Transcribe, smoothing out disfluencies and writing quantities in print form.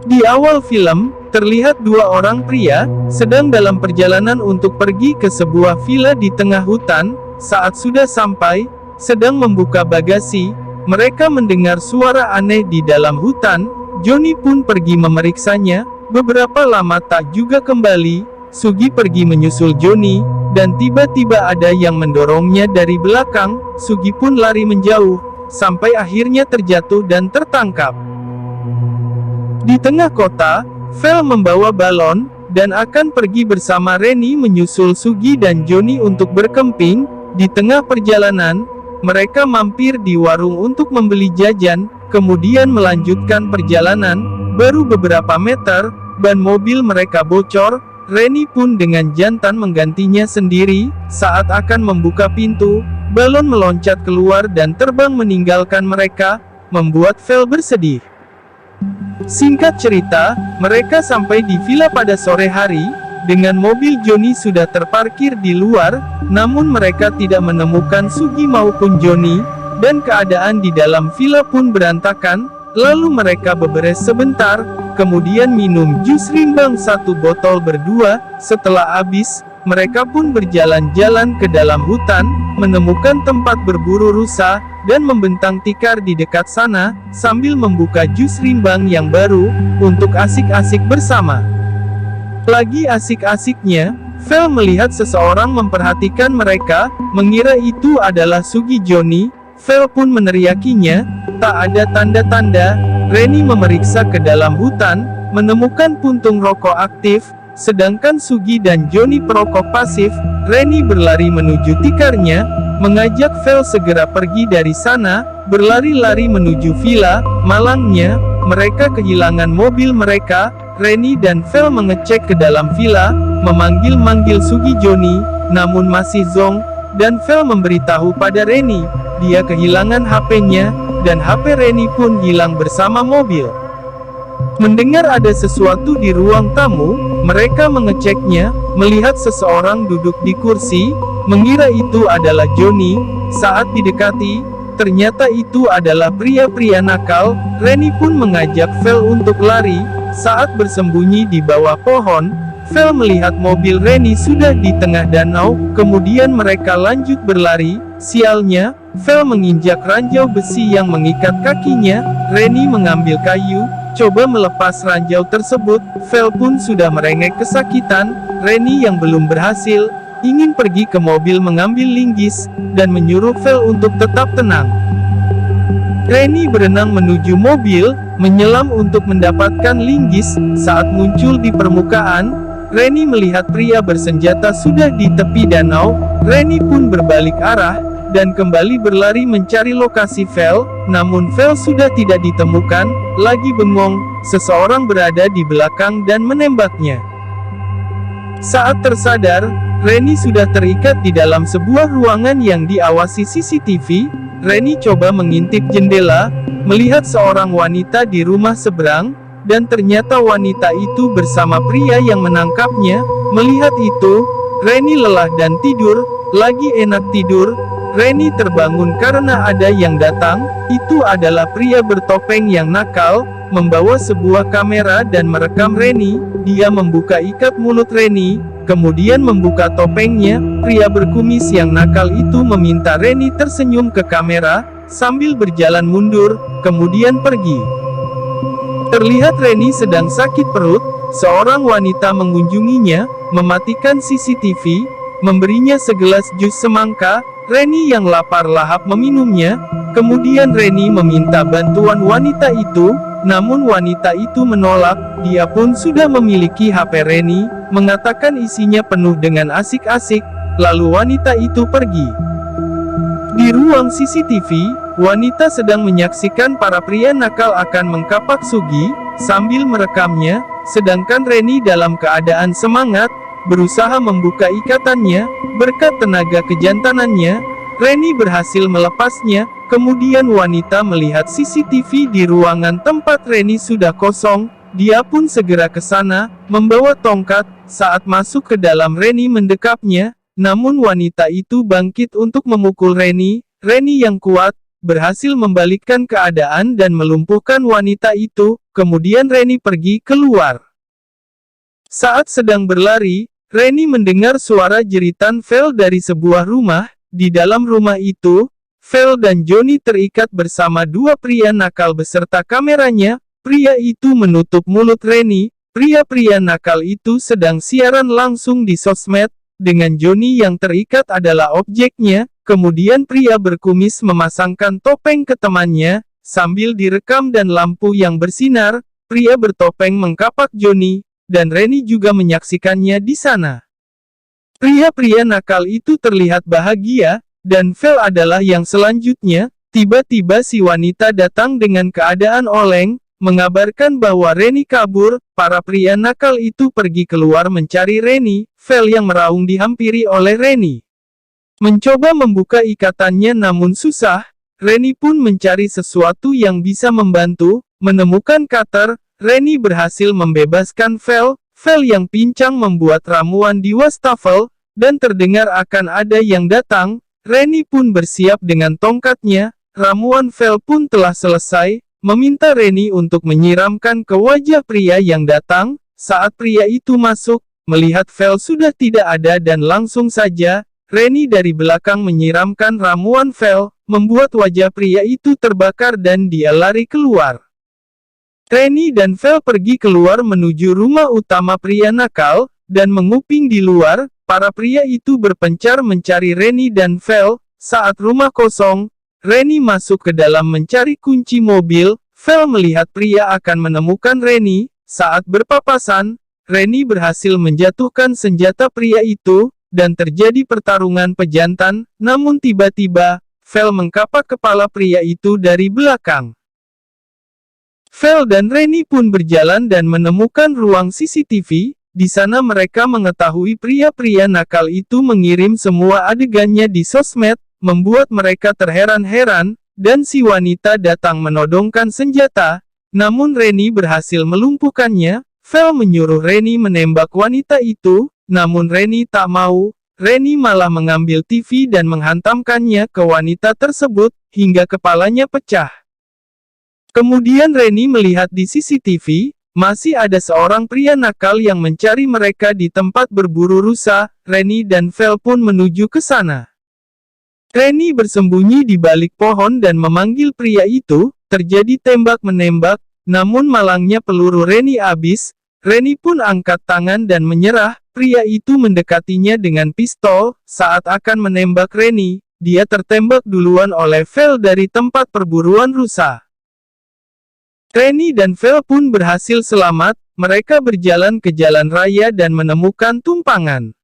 Di awal film, terlihat dua orang pria sedang dalam perjalanan untuk pergi ke sebuah villa di tengah hutan. Saat sudah sampai, sedang membuka bagasi, mereka mendengar suara aneh di dalam hutan. Johnny pun pergi memeriksanya. Beberapa lama tak juga kembali. Sugi pergi menyusul Johnny, dan tiba-tiba ada yang mendorongnya dari belakang. Sugi pun lari menjauh, sampai akhirnya terjatuh dan tertangkap. Di tengah kota, Vel membawa balon, dan akan pergi bersama Rennie menyusul Sugi dan Johnny untuk berkemping. Di tengah perjalanan, mereka mampir di warung untuk membeli jajan, kemudian melanjutkan perjalanan. Baru beberapa meter, ban mobil mereka bocor. Rennie pun dengan jantan menggantinya sendiri. Saat akan membuka pintu, balon meloncat keluar dan terbang meninggalkan mereka, membuat Vel bersedih. Singkat cerita, mereka sampai di villa pada sore hari, dengan mobil Johnny sudah terparkir di luar, namun mereka tidak menemukan Sugi maupun Johnny, dan keadaan di dalam villa pun berantakan. Lalu mereka beberes sebentar, kemudian minum jus rimbang satu botol berdua. Setelah habis, mereka pun berjalan-jalan ke dalam hutan, menemukan tempat berburu rusa, dan membentang tikar di dekat sana, sambil membuka jus rimbang yang baru, untuk asik-asik bersama. Lagi asik-asiknya, Vel melihat seseorang memperhatikan mereka, mengira itu adalah Sugi Johnny. Vel pun meneriakinya, tak ada tanda-tanda. Rennie memeriksa ke dalam hutan, menemukan puntung rokok aktif, sedangkan Sugi dan Johnny perokok pasif. Rennie berlari menuju tikarnya, mengajak Vel segera pergi dari sana, berlari-lari menuju villa. Malangnya, mereka kehilangan mobil mereka. Rennie dan Vel mengecek ke dalam villa, memanggil-manggil Sugi Johnny, namun masih zonk, dan Vel memberitahu pada Rennie, dia kehilangan HP-nya, dan HP Rennie pun hilang bersama mobil. Mendengar ada sesuatu di ruang tamu, mereka mengeceknya, melihat seseorang duduk di kursi, mengira itu adalah Johnny. Saat didekati, ternyata itu adalah pria-pria nakal. Rennie pun mengajak Vel untuk lari. Saat bersembunyi di bawah pohon, Vel melihat mobil Rennie sudah di tengah danau, kemudian mereka lanjut berlari. Sialnya, Vel menginjak ranjau besi yang mengikat kakinya. Rennie mengambil kayu, coba melepas ranjau tersebut. Vel pun sudah merengek kesakitan. Rennie yang belum berhasil, ingin pergi ke mobil mengambil linggis, dan menyuruh Vel untuk tetap tenang. Rennie berenang menuju mobil, menyelam untuk mendapatkan linggis. Saat muncul di permukaan, Rennie melihat pria bersenjata sudah di tepi danau. Rennie pun berbalik arah, dan kembali berlari mencari lokasi Vel, namun Vel sudah tidak ditemukan. Lagi bengong, seseorang berada di belakang dan menembaknya. Saat tersadar, Rennie sudah terikat di dalam sebuah ruangan yang diawasi CCTV. Rennie coba mengintip jendela, melihat seorang wanita di rumah seberang, dan ternyata wanita itu bersama pria yang menangkapnya. Melihat itu, Rennie lelah dan tidur. Lagi enak tidur, Rennie terbangun karena ada yang datang. Itu adalah pria bertopeng yang nakal, membawa sebuah kamera dan merekam Rennie. Dia membuka ikat mulut Rennie, kemudian membuka topengnya. Pria berkumis yang nakal itu meminta Rennie tersenyum ke kamera, sambil berjalan mundur, kemudian pergi. Terlihat Rennie sedang sakit perut. Seorang wanita mengunjunginya, mematikan CCTV, memberinya segelas jus semangka. Rennie yang lapar lahap meminumnya. Kemudian Rennie meminta bantuan wanita itu, namun wanita itu menolak. Dia pun sudah memiliki HP Rennie, mengatakan isinya penuh dengan asik-asik. Lalu wanita itu pergi. Di ruang CCTV, wanita sedang menyaksikan para pria nakal akan mengkapak Sugi, sambil merekamnya, sedangkan Rennie dalam keadaan semangat, berusaha membuka ikatannya. Berkat tenaga kejantanannya, Rennie berhasil melepasnya. Kemudian wanita melihat CCTV di ruangan tempat Rennie sudah kosong. Dia pun segera ke sana, membawa tongkat. Saat masuk ke dalam, Rennie mendekapnya, namun wanita itu bangkit untuk memukul Rennie. Rennie yang kuat, berhasil membalikkan keadaan dan melumpuhkan wanita itu. Kemudian Reni pergi keluar. Saat sedang berlari, Reni mendengar suara jeritan Vel dari sebuah rumah. Di dalam rumah itu, Vel dan Johnny terikat bersama dua pria nakal beserta kameranya. Pria itu menutup mulut Reni. Pria-pria nakal itu sedang siaran langsung di sosmed, dengan Johnny yang terikat adalah objeknya. Kemudian pria berkumis memasangkan topeng ke temannya, sambil direkam dan lampu yang bersinar, pria bertopeng mengkapak Johnny, dan Reni juga menyaksikannya di sana. Pria-pria nakal itu terlihat bahagia, dan Vel adalah yang selanjutnya. Tiba-tiba si wanita datang dengan keadaan oleng, mengabarkan bahwa Reni kabur. Para pria nakal itu pergi keluar mencari Reni. Vel yang meraung dihampiri oleh Reni. Mencoba membuka ikatannya namun susah. Reni pun mencari sesuatu yang bisa membantu. Menemukan cutter, Reni berhasil membebaskan Vel. Vel yang pincang membuat ramuan di wastafel, dan terdengar akan ada yang datang. Reni pun bersiap dengan tongkatnya. Ramuan Vel pun telah selesai, meminta Reni untuk menyiramkan ke wajah pria yang datang. Saat pria itu masuk, melihat Vel sudah tidak ada dan langsung saja, Reni dari belakang menyiramkan ramuan Vel, membuat wajah pria itu terbakar dan dia lari keluar. Reni dan Vel pergi keluar menuju rumah utama pria nakal, dan menguping di luar. Para pria itu berpencar mencari Reni dan Vel. Saat rumah kosong, Reni masuk ke dalam mencari kunci mobil. Vel melihat pria akan menemukan Reni. Saat berpapasan, Reni berhasil menjatuhkan senjata pria itu, dan terjadi pertarungan pejantan. Namun tiba-tiba, Vel mengkapak kepala pria itu dari belakang. Vel dan Reni pun berjalan dan menemukan ruang CCTV. Di sana mereka mengetahui pria-pria nakal itu mengirim semua adegannya di sosmed, membuat mereka terheran-heran, dan si wanita datang menodongkan senjata. Namun Reni berhasil melumpuhkannya. Vel menyuruh Reni menembak wanita itu, namun Reni tak mau. Reni malah mengambil TV dan menghantamkannya ke wanita tersebut, hingga kepalanya pecah. Kemudian Reni melihat di CCTV, masih ada seorang pria nakal yang mencari mereka di tempat berburu rusa. Reni dan Vel pun menuju ke sana. Reni bersembunyi di balik pohon dan memanggil pria itu. Terjadi tembak-menembak, namun malangnya peluru Reni habis. Reni pun angkat tangan dan menyerah. Pria itu mendekatinya dengan pistol. Saat akan menembak Reni, dia tertembak duluan oleh Vel dari tempat perburuan rusa. Reni dan Vel pun berhasil selamat. Mereka berjalan ke jalan raya dan menemukan tumpangan.